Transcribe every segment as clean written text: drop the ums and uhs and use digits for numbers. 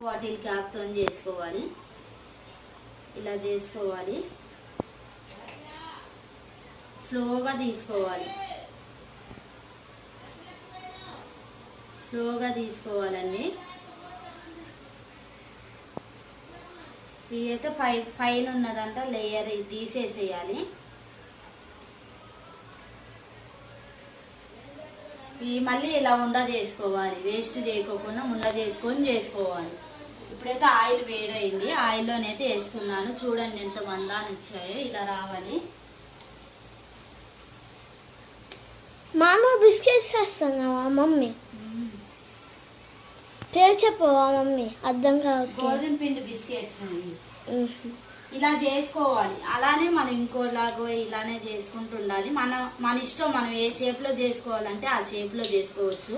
Bottle క్యాప్తో చేసుకోవాలి. ఇలా చేసుకోవాలి. స్లోగా తీసుకోవాలి. స్లోగా తీసుకోవాలండి. ఇదైతే పైన ఉన్నదంతా లేయర్ తీసేసేయాలి. మళ్ళీ ఇలా ఉండ చేసుకోవాలి. వేస్ట్ చేయకోకుండా ఉండ చేసుకోవాలి. ఇప్పుడైతే ఆయిల్ వేడైంది. ఆయిల్లోనైతే వేస్తున్నాను. చూడండి ఎంత మందాన్ని వచ్చాయో. ఇలా రావాలి. మామ బిస్కెట్స్ చేస్తున్నావా మమ్మీ? పేరు చెప్పవా మమ్మీ? అర్థం కాదు. గోధుమ పిండి బిస్కెట్స్ ఇలా చేసుకోవాలి. అలానే మనం ఇంకోలాగో ఇలానే చేసుకుంటూ ఉండాలి. మన ఇష్టం. మనం ఏ షేప్ లో చేసుకోవాలంటే ఆ షేప్ లో చేసుకోవచ్చు.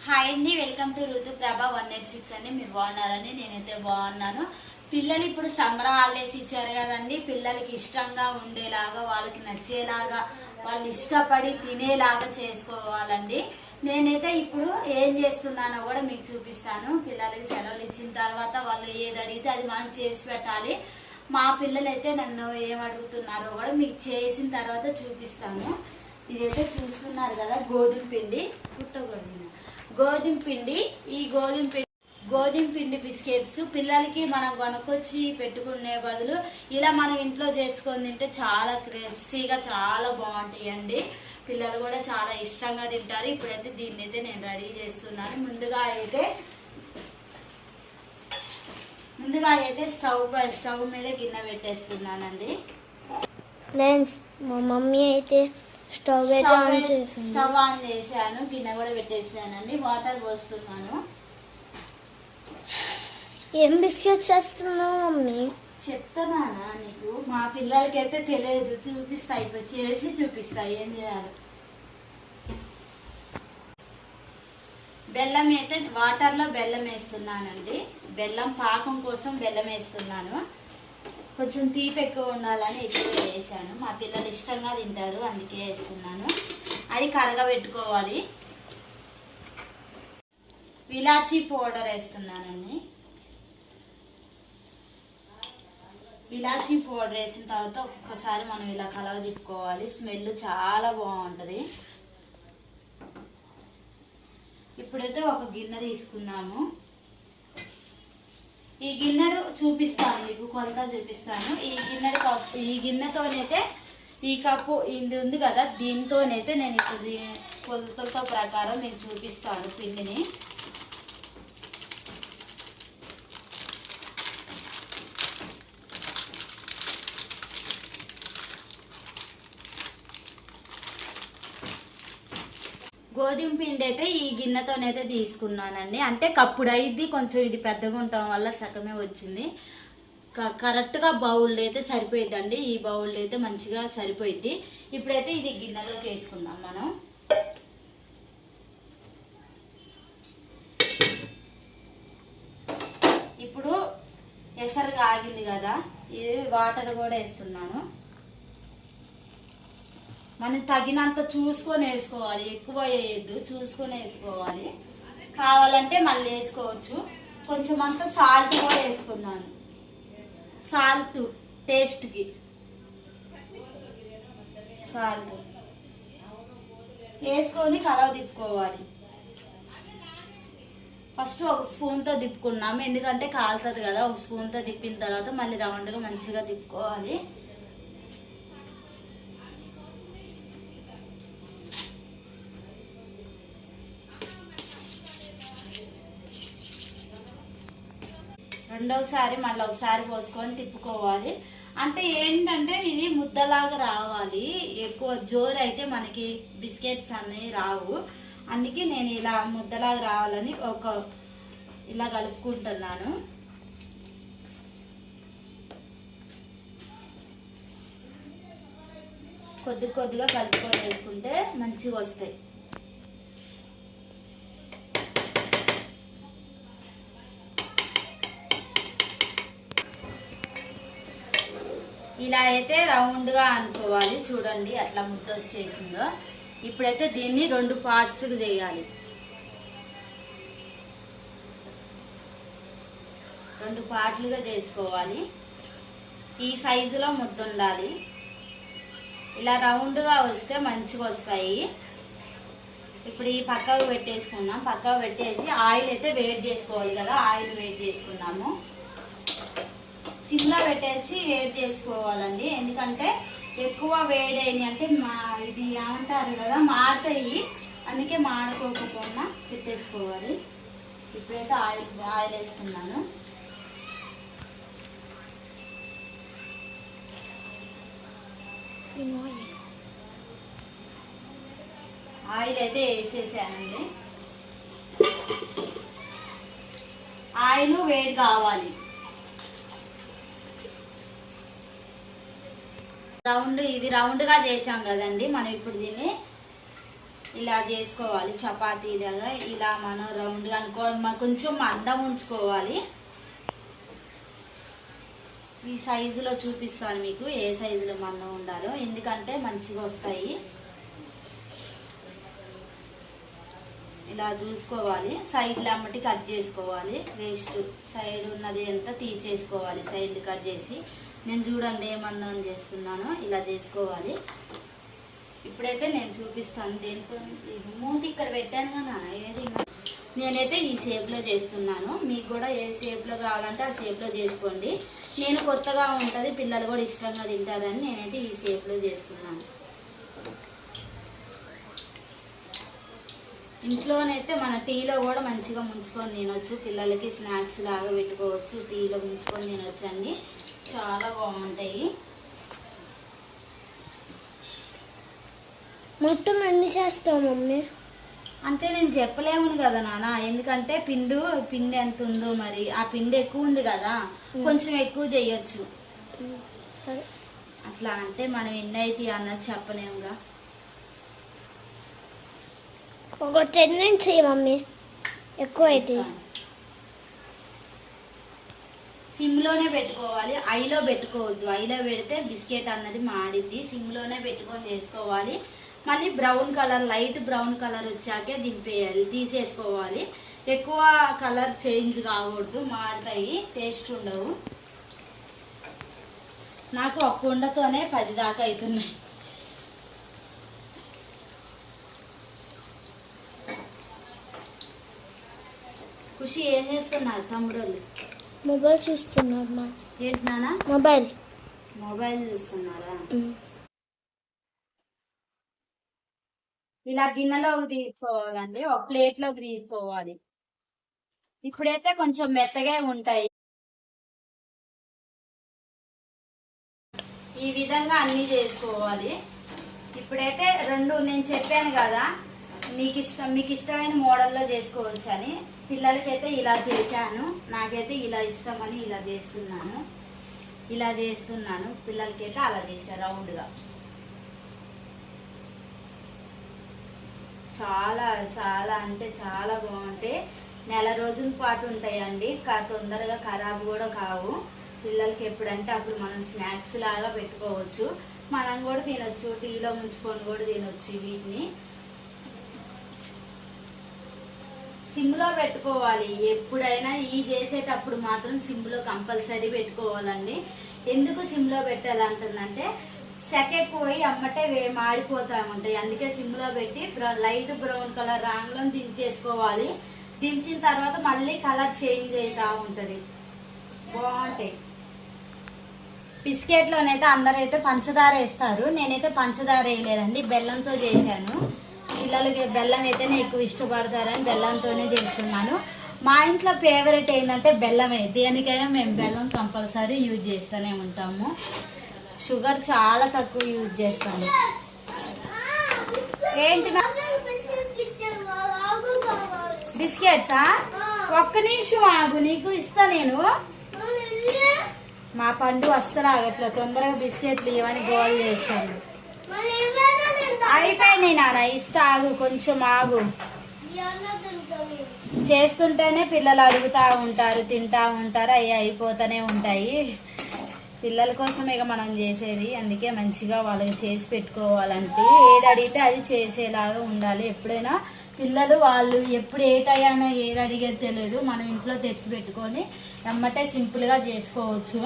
హాయ్ అండి, వెల్కమ్ టు ఋతు ప్రభ 186 అండి. మీరు బాగున్నారని? నేనైతే బాగున్నాను. పిల్లలు ఇప్పుడు సమ్మర్ హాలిడేస్ ఇచ్చారు కదండి. పిల్లలకి ఇష్టంగా ఉండేలాగా, వాళ్ళకి నచ్చేలాగా, వాళ్ళు ఇష్టపడి తినేలాగా చేసుకోవాలండి. నేనైతే ఇప్పుడు ఏం చేస్తున్నానో కూడా మీకు చూపిస్తాను. పిల్లలకి సెలవులు ఇచ్చిన తర్వాత వాళ్ళు ఏది అడిగితే అది మనం చేసి పెట్టాలి. మా పిల్లలైతే నన్ను ఏం అడుగుతున్నారో కూడా మీకు చేసిన తర్వాత చూపిస్తాను. ఇదైతే చూస్తున్నారు కదా, గోధుమ పిండి. ఈ గోధుమ పిండి బిస్కెట్స్ పిల్లలకి మనం కొనుక్కొచ్చి పెట్టుకునే బదులు ఇలా మనం ఇంట్లో చేసుకొని తింటే చాలా క్రిస్పీగా చాలా బాగుంటాయండి. పిల్లలు కూడా చాలా ఇష్టంగా తింటారు. ఇప్పుడైతే దీన్ని అయితే నేను రెడీ చేస్తున్నాను. ముందుగా అయితే స్టవ్ మీద గిన్నె పెట్టేస్తున్నానండి. మా మమ్మీ అయితే స్టవ్ ఆన్ చేశాను. గిన్నె కూడా పెట్టేసానండి. వాటర్ పోస్తున్నాను. ఏం బిస్కెట్స్ చేస్తున్నావు మమ్మీ? చెప్తానా నీకు? మా పిల్లలకైతే తెలియదు. చూపిస్తాయి, చేసి చూపిస్తాయి ఏం చేయాలి. బెల్లం అయితే వాటర్లో బెల్లం వేస్తున్నానండి. బెల్లం పాకం కోసం బెల్లం వేస్తున్నాను. కొంచెం తీపి ఎక్కువ ఉండాలని ఎక్కువ వేసాను. మా పిల్లలు ఇష్టంగా తింటారు, అందుకే వేస్తున్నాను. అది కరగబెట్టుకోవాలి. ఇలాచీ పౌడర్ వేస్తున్నానండి. ఇలాచీ పౌడర్ వేసిన తర్వాత ఒక్కసారి మనం ఇలా కలవ తిప్పుకోవాలి. స్మెల్ చాలా బాగుంటుంది. ఇప్పుడైతే ఒక గిన్నె తీసుకున్నాము. ఈ గిన్నెడు చూపిస్తాను మీకు, కొలత చూపిస్తాను. ఈ గిన్నెతోనైతే ఈ కప్పు ఇది ఉంది కదా, దీంతోనైతే నేను ఇప్పుడు కొలతలతో ప్రకారం నేను చూపిస్తాను పిండిని. గోధుమ పిండి అయితే ఈ గిన్నెతోనైతే తీసుకున్నానండి. అంటే కప్పుడు అయింది, కొంచెం ఇది పెద్దగా ఉండటం వల్ల సగమే వచ్చింది. కరెక్ట్గా బౌల్ అయితే సరిపోయిద్దండి. ఈ బౌల్ అయితే మంచిగా సరిపోయిద్ది. ఇప్పుడైతే ఇది గిన్నెలోకి వేసుకుందాం మనం. ఇప్పుడు ఎసరుగా ఆగింది కదా, ఇది వాటర్ కూడా వేస్తున్నాను. మనం తగినంత చూసుకొని వేసుకోవాలి. ఎక్కువ వేయద్దు, చూసుకొని వేసుకోవాలి. కావాలంటే మళ్ళీ వేసుకోవచ్చు. కొంచెం అంతా సాల్ట్ కూడా వేసుకున్నాను. సాల్ట్ టేస్ట్కి సాల్ట్ వేసుకొని కలవ తిప్పుకోవాలి. ఫస్ట్ ఒక స్పూన్తో తిప్పుకున్నాము, ఎందుకంటే కాలుతుంది కదా. ఒక స్పూన్తో తిప్పిన తర్వాత మళ్ళీ రౌండ్గా మంచిగా తిప్పుకోవాలి. రెండోసారి మళ్ళీ ఒకసారి పోసుకొని తిప్పుకోవాలి. అంటే ఏంటంటే ఇది ముద్దలాగా రావాలి. ఎక్కువ జోరు అయితే మనకి బిస్కెట్స్ అనేవి రావు. అందుకే నేను ఇలా ముద్దలాగా రావాలని ఇలా కలుపుకుంటున్నాను. కొద్దిగా కలుపుకొని వేసుకుంటే మంచిగా వస్తాయి. ఇలా అయితే రౌండ్గా అనుకోవాలి. చూడండి అట్లా ముద్ద వచ్చేసిందో. ఇప్పుడైతే దీన్ని 2 పార్ట్స్గా చేయాలి. 2 పార్ట్లుగా చేసుకోవాలి. ఈ సైజులో ముద్ద ఉండాలి. ఇలా రౌండ్గా వస్తే మంచిగా వస్తాయి. ఇప్పుడు ఈ పక్కకు పెట్టేసుకున్నాం. పక్కకు పెట్టేసి ఆయిల్ అయితే వేడి చేసుకోవాలి కదా, ఆయిల్ వేడి చేసుకున్నాము. సిమ్లో పెట్టేసి వేడి చేసుకోవాలండి. ఎందుకంటే ఎక్కువ వేడైంది అంటే ఇది ఏమంటారు కదా, మాడతాయి. అందుకే మాడుకోకుండా పెట్టేసుకోవాలి. ఇప్పుడైతే ఆయిల్ వేస్తున్నాను. ఆయిల్ అయితే వేసేసానండి. ఆయిల్ వేడి కావాలి. ఇది రౌండ్గా చేసాం కదండి, మనం ఇప్పుడు దీన్ని ఇలా చేసుకోవాలి. చపాతీ లాగా ఇలా మనం రౌండ్గా కొంచెం మందం ఉంచుకోవాలి. ఈ సైజులో చూపిస్తాను మీకు ఏ సైజులో మందం ఉండాలో, ఎందుకంటే మంచిగా వస్తాయి. ఇలా చూసుకోవాలి. సైడ్లు అమ్మటి కట్ చేసుకోవాలి. వేస్ట్ సైడ్ ఉన్నది ఎంత తీసేసుకోవాలి. సైడ్లు కట్ చేసి నేను చూడండి ఏమందం చేస్తున్నానో ఇలా చేసుకోవాలి. ఇప్పుడైతే నేను చూపిస్తాను. దేంతో మూతి ఇక్కడ పెట్టాను కదా, ఏది నేనైతే ఈ షేప్లో చేస్తున్నాను. మీకు కూడా ఏ షేప్లో కావాలంటే ఆ షేప్లో చేసుకోండి. నేను కొత్తగా ఉంటుంది, పిల్లలు కూడా ఇష్టంగా తింటారని నేనైతే ఈ షేప్లో చేస్తున్నాను. ఇంట్లోనైతే మన టీలో కూడా మంచిగా ముంచుకొని తినొచ్చు. పిల్లలకి స్నాక్స్ లాగా పెట్టుకోవచ్చు. టీలో ముంచుకొని తినొచ్చు అండి, చాలా బాగుంటాయి. మొత్తం ఎన్ని చేస్తావు మమ్మీ? అంటే నేను చెప్పలేము కదా నాన్న, ఎందుకంటే పిండి ఎంత ఉందో మరి. ఆ పిండి ఎక్కువ ఉంది కదా, కొంచెం ఎక్కువ చేయొచ్చు. సరే, అట్లా అంటే మనం ఎన్ని అయితే అన్నది చెప్పలేముగా. ఒక 10 చెయ్యి మమ్మీ, ఎక్కువ అయితే. సిమ్లోనే పెట్టుకోవాలి, ఐలో పెట్టుకోవద్దు. ఐలో పెడితే బిస్కెట్ అన్నది మాడిద్ది. సిమ్లోనే పెట్టుకొని చేసుకోవాలి. మళ్ళీ brown colour, light brown colour వచ్చాకే దింపేయాలి, తీసేసుకోవాలి. ఎక్కువ కలర్ చేంజ్ కాకూడదు, మాడతాయి, టేస్ట్ ఉండవు. నాకు ఒక్క ఉండతోనే 10 దాకా అవుతున్నాయి. ఖుషి ఏం చేస్తున్నారు తమ్ముడు? మొబైల్ చూస్తున్నా. ఏంటి నాన్న? మొబైల్ చూస్తున్నారా? ఇలా గిన్నెలోకి తీసుకోవాలండి, ఒక ప్లేట్లోకి తీసుకోవాలి. ఇప్పుడైతే కొంచెం మెత్తగా ఉంటాయి. ఈ విధంగా అన్ని చేసుకోవాలి. ఇప్పుడైతే 2 నేను చెప్పాను కదా, మీకు ఇష్టమైన మోడల్లో చేసుకోవచ్చు అని. పిల్లలకైతే ఇలా చేశాను, నాకైతే ఇలా ఇష్టం అని ఇలా చేస్తున్నాను. పిల్లలకైతే అలా చేశాను రౌండ్గా. చాలా చాలా అంటే చాలా బాగుంటాయి. నెల రోజుల పాటు ఉంటాయండి, తొందరగా ఖరాబ్ కూడా కావు. పిల్లలకి ఎప్పుడంటే అప్పుడు మనం స్నాక్స్ లాగా పెట్టుకోవచ్చు. మనం కూడా తినొచ్చు, టీలో ముంచుకొని కూడా తినొచ్చు. వీటిని సిమ్లో పెట్టుకోవాలి. ఎప్పుడైనా ఈ చేసేటప్పుడు మాత్రం సిమ్లో కంపల్సరీ పెట్టుకోవాలండి. ఎందుకు సిమ్లో పెట్టాలంటుందంటే సెకెట్ పోయి అమ్మటే మాడిపోతా ఉంటాయి. అందుకే సిమ్లో పెట్టి లైట్ బ్రౌన్ కలర్ రాంగ్లో దించేసుకోవాలి. దించిన తర్వాత మళ్ళీ కలర్ చేంజ్ అవుతా ఉంటుంది, బాగుంటాయి. బిస్కెట్లోనైతే అందరైతే పంచదార వేస్తారు, నేనైతే పంచదార వేయలేదండి, బెల్లంతో చేశాను. పిల్లలకి బెల్లం అయితేనే ఎక్కువ ఇష్టపడతారని బెల్లంతోనే చేస్తున్నాను. మా ఇంట్లో ఫేవరెట్ ఏంటంటే బెల్లమే. దేనికైనా మేము బెల్లం కంపల్సరీ యూజ్ చేస్తూనే ఉంటాము. షుగర్ చాలా తక్కువ యూజ్ చేస్తాను. ఏంటి బిస్కెట్సా? ఒక్క నిమిషం ఆగు, నీకు ఇస్తా నేను. మా పండు అస్సలు ఆగట్లా, తొందరగా బిస్కెట్లు ఇవని గోల్ చేస్తాను. అయిపోయినాయి నాన్న, ఇస్తా, ఆగు, కొంచెం ఆగు. చేస్తుంటేనే పిల్లలు అడుగుతా ఉంటారు, తింటా ఉంటారు, అవి అయిపోతూనే ఉంటాయి. పిల్లల కోసం ఇక మనం చేసేది, అందుకే మంచిగా వాళ్ళకి చేసి పెట్టుకోవాలంటే ఏది అడిగితే అది చేసేలాగా ఉండాలి. ఎప్పుడైనా పిల్లలు వాళ్ళు ఎప్పుడు ఏ టయానో ఏది అడిగేది తెలియదు. మనం ఇంట్లో తెచ్చి పెట్టుకొని ఎమ్మటే సింపుల్గా చేసుకోవచ్చు.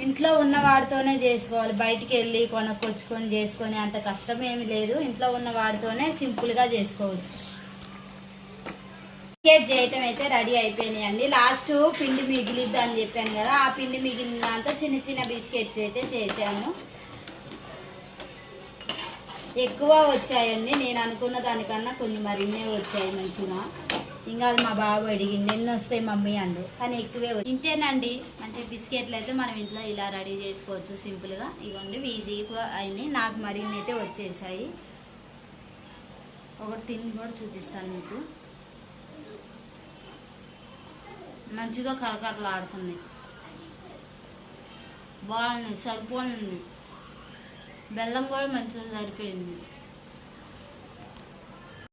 ఇంట్లో ఉన్న వాడితోనే చేసుకోవాలి. బయటికి వెళ్ళి కొనుక్కొచ్చుకొని చేసుకొని అంత కష్టం ఏమి లేదు. ఇంట్లో ఉన్న వాడితోనే సింపుల్గా చేసుకోవచ్చు. బిస్కెట్ చేయటం అయితే రెడీ అయిపోయినాయండి. లాస్ట్ పిండి మిగిలిద్ది అని చెప్పాను కదా, ఆ పిండి మిగిలిన దాంతో చిన్న చిన్న బిస్కెట్స్ అయితే చేశాను. ఎక్కువ వచ్చాయండి, నేను అనుకున్న దానికన్నా కొన్ని మరిన్నే వచ్చాయి మంచిగా. ఇంకా అది మా బాబు అడిగింది ఎన్ని వస్తాయి మమ్మీ అండు, కానీ ఎక్కువే ఇంతేనండి. మంచిగా బిస్కెట్లు అయితే మనం ఇంట్లో ఇలా రెడీ చేసుకోవచ్చు సింపుల్గా. ఇవ్వండి ఈజీగా అయినాయి. నాకు మరిన్ని అయితే వచ్చేసాయి. ఒకటి తిని కూడా చూపిస్తాను మీకు. మంచిగా కరకరలాడుతున్నాయి, బాగున్నాయి, సరిపోయింది. బెల్లం కూడా మంచిగా సరిపోయింది.